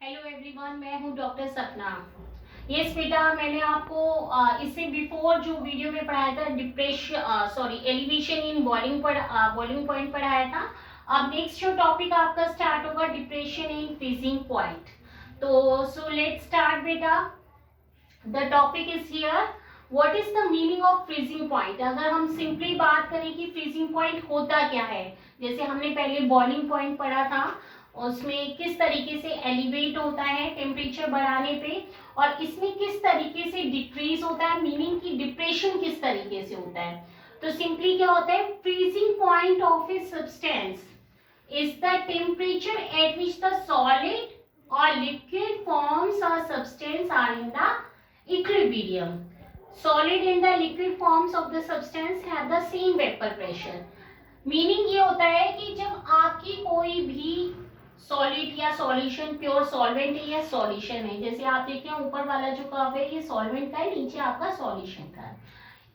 Hello everyone, मैं हूं doctor सपना। यस बेटा, मैंने आपको इससे बिफोर जो वीडियो में पढ़ाया था एलिवेशन इन बॉइलिंग पॉइंट पढ़ाया था। अब नेक्स्ट जो टॉपिक आपका स्टार्ट होगा डिप्रेशन इन फ्रीजिंग पॉइंट। तो सो लेट्स स्टार्ट बेटा। The topic is here, what is the meaning of freezing point. अगर हम सिंपली बात करें कि फ्रीजिंग पॉइंट होता क्या है, जैसे हमने पहले बॉइलिंग पॉइंट पढ़ा था, उसमें किस तरीके से एलिवेट होता है टेम्परेचर बढ़ाने पे, और इसमें किस तरीके से डिक्रीज होता है, मीनिंग की डिप्रेशन किस तरीके से होता है। तो सिंपली क्या होता है, freezing point of a substance is the temperature at which the solid or liquid forms or substance are in the equilibrium. Solid and the liquid forms of the substance have the same vapor pressure. Meaning ये होता है कि जब आपकी कोई भी solid या solution, pure solvent है या सॉल्यूशन है, जैसे आप देखते हैं ऊपर वाला जो कर्व है ये सॉल्वेंट का है, नीचे आपका सॉल्यूशन का है।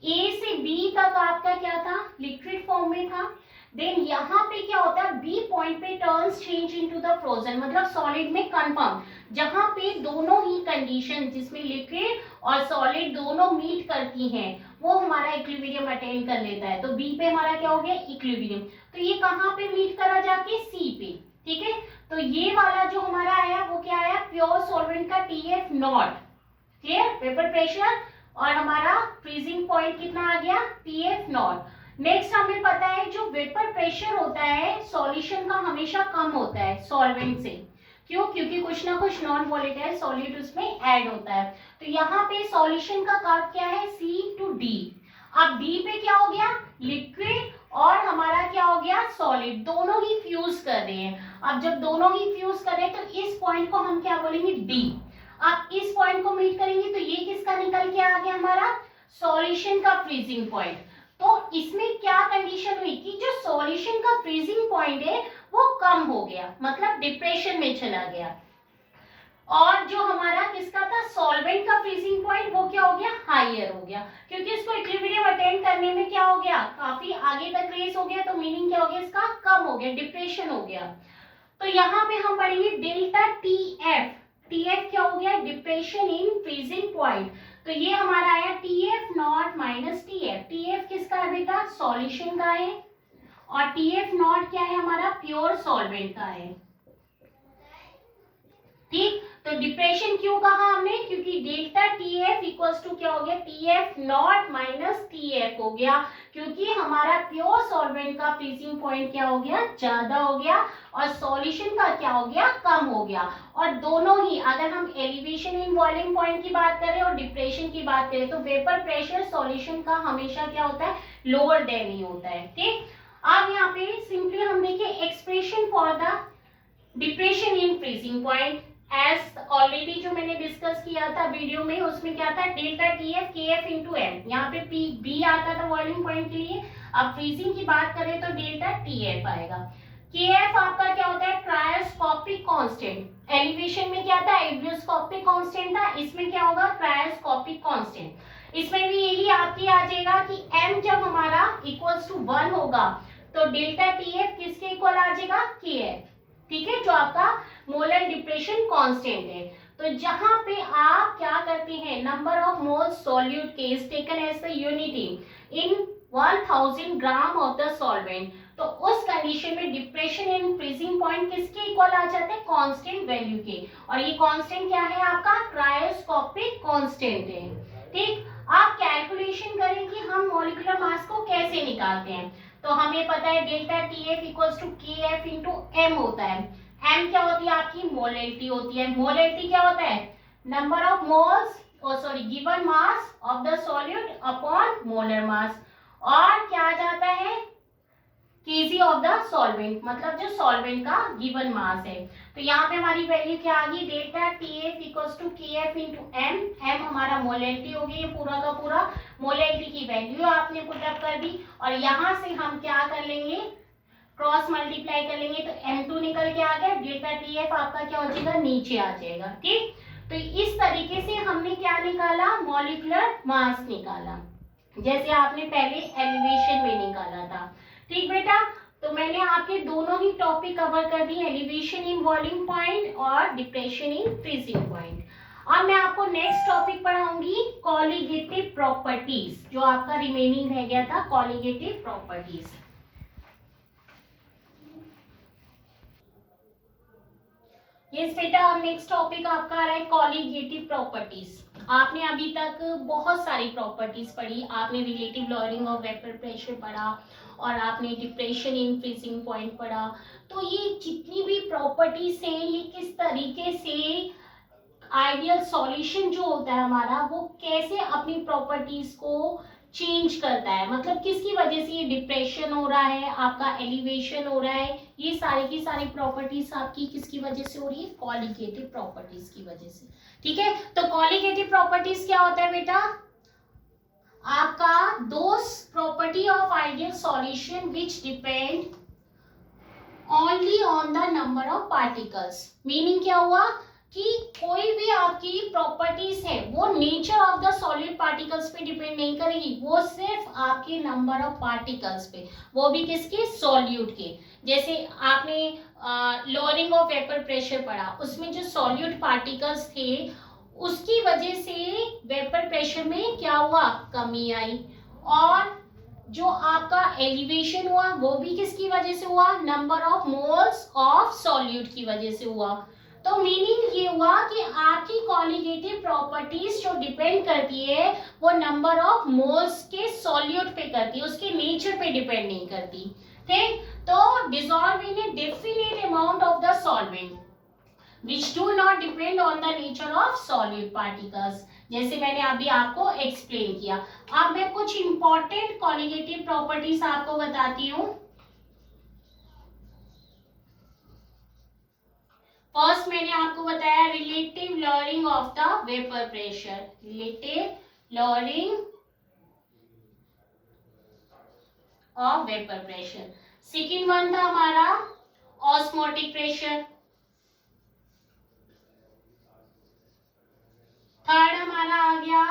ए से बी तक आपका क्या था, लिक्विड फॉर्म में था। देन यहाँ पे क्या होता है, बी पॉइंट पे turns change into the frozen, मतलब सॉलिड में कंफर्म, जहां पे दोनों ही कंडीशन जिसमें लिक्विड और सॉलिड दोनों मीट करती हैं वो हमारा इक्विलिब्रियम अटेन कर लेता है। तो बी पे हमारा क्या हो गया, इक्विलिब्रियम। तो ये कहाँ पे मीट करा जाके, सी पे। ठीक है, तो ये वाला जो हमारा आया वो क्या आया, प्योर सॉल्वेंट का TF not, clear, vapour pressure, और हमारा फ्रीजिंग पॉइंट कितना आ गया, TF नॉट। नेक्स्ट हमें पता है जो वेपर प्रेशर होता है सॉल्यूशन का हमेशा कम होता है सॉल्वेंट से। क्यों, क्योंकि कुछ ना कुछ नॉन वॉलेटाइल सॉलिड उसमें ऐड होता है। तो यहाँ पे सॉल्यूशन का कर्व क्या है, C to D। अब D पे क्या हो गया, लिक्विड और हमारा क्या हो गया, सॉलिड, दोनों ही फ्यूज कर रहे हैं। अब जब दोनों ही फ्यूज कर रहे हैं तो इस पॉइंट को हम क्या बोलेंगे, D। आप इस पॉइंट को मीट करेंगे तो ये किसका निकल के आ गया, हमारा सॉल्यूशन का फ्रीजिंग पॉइंट। तो इसमें क्या कंडीशन हुई कि जो सॉल्यूशन का फ्रीजिंग पॉइंट है वो कम हो गया, मतलब डिप्रेशन में चला गया, और जो हमारा किसका था, सॉल्वेंट का फ्रीजिंग पॉइंट, वो क्या हो गया, हायर हो गया, क्योंकि इसको इक्विलिब्रियम अटेन करने में क्या हो गया, काफी आगे तक रेस हो गया। तो मीनिंग क्या हो गया, इसका कम हो गया, डिप्रेशन हो गया। तो यहाँ पे हम पढ़ेंगे डेल्टा TF। TF क्या हो गया, डिप्रेशन इन फ्रीजिंग पॉइंट। तो ये हमारा आया TF not minus TF। TF किसका है बेटा, सॉल्यूशन का है, और TF नॉट क्या है, हमारा प्योर सॉल्वेंट का है। ठीक, तो डिप्रेशन क्यों कहा हमने, क्योंकि डेल्टा TF इक्वल्स टू क्या हो गया, TF नॉट माइनस TF हो गया, क्योंकि हमारा प्योर सॉल्वेंट का फ्रीजिंग पॉइंट क्या हो गया, ज्यादा हो गया, और सॉल्यूशन का क्या हो गया, कम हो गया। और दोनों ही, अगर हम एलिवेशन इन बॉइलिंग पॉइंट की बात करें और डिप्रेशन की बात करें, तो वेपर प्रेशर सॉल्यूशन का हमेशा क्या होता है, लोअर देन ही होता है। ठीक, अब यहाँ पे सिंपली हम देखिए expression for the depression in freezing point as already जो मैंने डिस्कस किया था वीडियो में, उसमें क्या था, delta TF KF into m, यहाँ पे B आता था बॉइलिंग पॉइंट के लिए। अब फ्रीजिंग की बात करें तो डेल्टा TF आएगा। KF आपका क्या होता है, क्रायोस्कोपिक कांस्टेंट। एलिवेशन में क्या था, एब्रियोस्कोपिक कांस्टेंट था, इसमें क्या होगा, क्रायोस्कोपिक कांस्टेंट। इसमें भी यही आपकी आ जाएगा कि m जब हमारा इक्वल्स टू 1 होगा तो डेल्टा TF किसके इक्वल आ जाएगा, KF। ठीक है, जो आपका मोलर डिप्रेशन कांस्टेंट है। तो जहां पे आप क्या करते हैं, नंबर ऑफ मोल्स सॉल्यूट के is taken as the unity in 1000 gram of the solvent, तो उस कंडीशन में डिप्रेशन इन फ्रीजिंग पॉइंट किसके इक्वल आ जाते हैं, कांस्टेंट वैल्यू के, और ये कांस्टेंट क्या है, आपका क्रायोस्कोपिक कांस्टेंट है। ठीक, आप कैलकुलेशन करें कि हम मॉलिक्यूलर मास को कैसे निकालते हैं। तो हमें पता है delta TF equals to KF into m होता है। एम क्या होती है, आपकी मोलैलिटी होती है। मोलैलिटी क्या होता है, number of moles given mass of the solute upon molar mass, और क्या आ जाता है, Kg ऑफ द सॉल्वेंट, मतलब जो सॉल्वेंट का गिवन मास है। तो यहाँ पे हमारी वैल्यू क्या आ गई, delta TF equals to KF into m. M हमारा मोलैलिटी हो गई, पूरा का पूरा मोलैलिटी की वैल्यू आपने पुटअप कर दी, और यहाँ से हम क्या कर लेंगे, क्रॉस मल्टीप्लाई कर लेंगे, तो M2 निकल के आ गया, डेल्टा TF आपका क्या हो जाएगा, नीचे आ जाएगा। ठीक, तो इस तरीके से हमने क्या निकाला, मॉलिक्यूलर मास निकाला, जैसे आपने पहले एलिवेशन में निकाला था। ठीक बेटा, तो मैंने आपके दोनों ही टॉपिक कवर कर दिए, एलिवेशन इन बॉइलिंग पॉइंट और डिप्रेशन इन फ्रीजिंग पॉइंट। अब मैं आपको नेक्स्ट टॉपिक पढ़ाऊंगी कॉलिगेटिव प्रॉपर्टीज, जो आपका रिमेनिंग रह गया था, कॉलिगेटिव प्रॉपर्टीज। यस बेटा, नेक्स्ट टॉपिक आपका आ रहा है कॉलिगेटिव प्रॉपर्टीज। आपने अभी तक बहुत सारी प्रॉपर्टीज पढ़ी, आपने relative lowering of vapour pressure पढ़ा और आपने डिप्रेशन इन फ्रीजिंग पॉइंट पढ़ा। तो ये जितनी भी प्रॉपर्टीज हैं, ये किस तरीके से आइडियल सॉल्यूशन जो होता है हमारा, वो कैसे अपनी प्रॉपर्टीज को चेंज करता है, मतलब किसकी वजह से ये डिप्रेशन हो रहा है, आपका एलिवेशन हो रहा है, ये सारी की सारी प्रॉपर्टीज आपकी किसकी वजह से हो रही है, कॉलिगेटिव प्रॉपर्टीज की वजह से। ठीक है, तो कॉलिगेटिव प्रॉपर्टीज क्या होता है बेटा, आपका दोस property of ideal solution which depend only on the number of particles. Meaning क्या हुआ कि कोई भी आपकी प्रॉपर्टीज है वो nature of the solid particles पे डिपेंड नहीं करेगी, वो सिर्फ आपके नंबर ऑफ पार्टिकल्स पे, वो भी किसके, सॉल्यूट के। जैसे आपने लोअरिंग ऑफ वेपर प्रेशर पढ़ा, उसमें जो सॉल्यूट पार्टिकल्स थे उसकी वजह से वेपर प्रेशर में क्या हुआ, कमी आई, और जो आपका एलिवेशन हुआ वो भी किसकी वजह से हुआ, number of moles of solute की वजह से हुआ। तो मीनिंग ये हुआ कि आपकी कॉलिगेटिव प्रॉपर्टीज जो डिपेंड करती है वो नंबर ऑफ मोल्स के सॉल्यूट पे करती है, उसके नेचर पे डिपेंड नहीं करती। ठीक, तो dissolve in a definite amount of the solvent which do not depend on the nature of solute particles, जैसे मैंने अभी आपको एक्सप्लेन किया। अब मैं कुछ इंपॉर्टेंट कॉलिगेटिव प्रॉपर्टीज आपको बताती हूँ। फर्स्ट मैंने आपको बताया relative lowering of the vapour pressure, relative lowering of vapour pressure. Second one था हमारा ऑस्मोटिक प्रेशर। थर्ड हमारा आ गया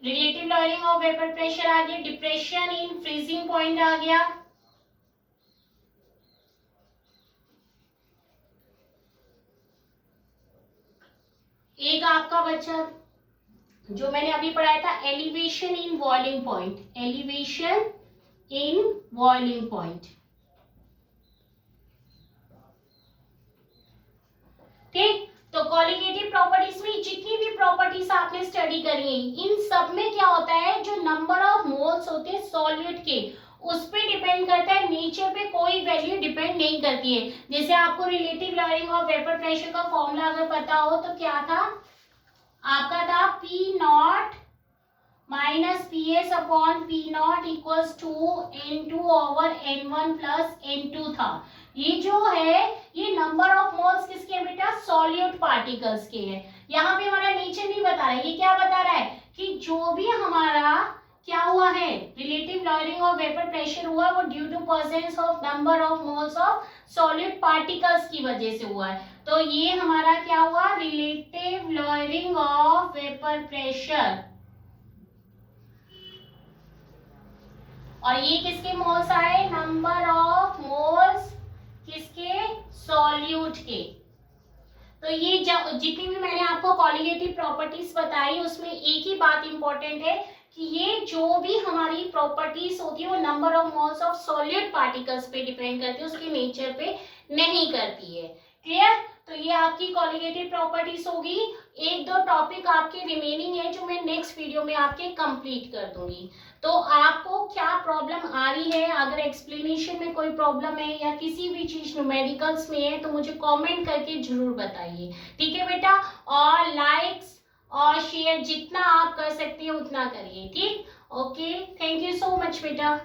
relative lowering of vapour pressure, आ गया डिप्रेशन इन फ्रीजिंग पॉइंट आ गया। एक आपका बच्चा जो मैंने अभी पढ़ाया था elevation in boiling point, elevation in boiling point. ठीक, तो कॉलिगेटिव प्रॉपर्टीज में जितनी भी प्रॉपर्टीज आपने स्टडी करी है, इन सब में क्या होता है, जो नंबर ऑफ मोल्स होते हैं सॉल्यूट के उस पे डिपेंड करता है, नेचर पे कोई वैल्यू डिपेंड नहीं करती है। जैसे आपको relative lowering of vapour pressure का फॉर्मूला अगर पता हो तो क्या था आपका, था p naught minus p s upon p naught equals to N2 over N1 plus N2 था। ये जो है ये नंबर ऑफ मोल्स किसके है बेटा, सॉल्यूट पार्टिकल्स के है। यहाँ पे हमारा नेचर नहीं बता रहा है, ये क्या बता रहा है कि जो भी हमारा क्या हुआ है, relative lowering of vapour pressure हुआ वो due to presence of number of moles of solute particles की वजह से हुआ है। तो ये हमारा क्या हुआ, relative lowering of vapour pressure, और ये किसके मोल्स आए, नंबर ऑफ मोल्स किसके, सॉल्यूट के। तो ये जितनी भी मैंने आपको कॉलिगेटिव प्रॉपर्टीज बताई उसमें एक ही बात इंपॉर्टेंट है कि ये जो भी हमारी प्रॉपर्टीज होती है वो number of moles of solute particles पे डिपेंड करती है, उसके नेचर पे नहीं करती है। क्लियर, तो ये आपकी कॉलिगेटिव प्रॉपर्टीज होगी। एक दो टॉपिक आपके रिमेनिंग है जो मैं नेक्स्ट वीडियो में आपके कंप्लीट कर दूंगी। तो आपको क्या प्रॉब्लम आ रही है, अगर एक्सप्लेनेशन में कोई प्रॉब्लम है या किसी भी चीज न्यूमेरिकल्स में है तो मुझे कमेंट करके जरूर बताइए। ठीक है बेटा, और लाइक्स और शेयर जितना आप कर सकते हैं उतना करिए। ठीक, okay, thank you so much बेटा।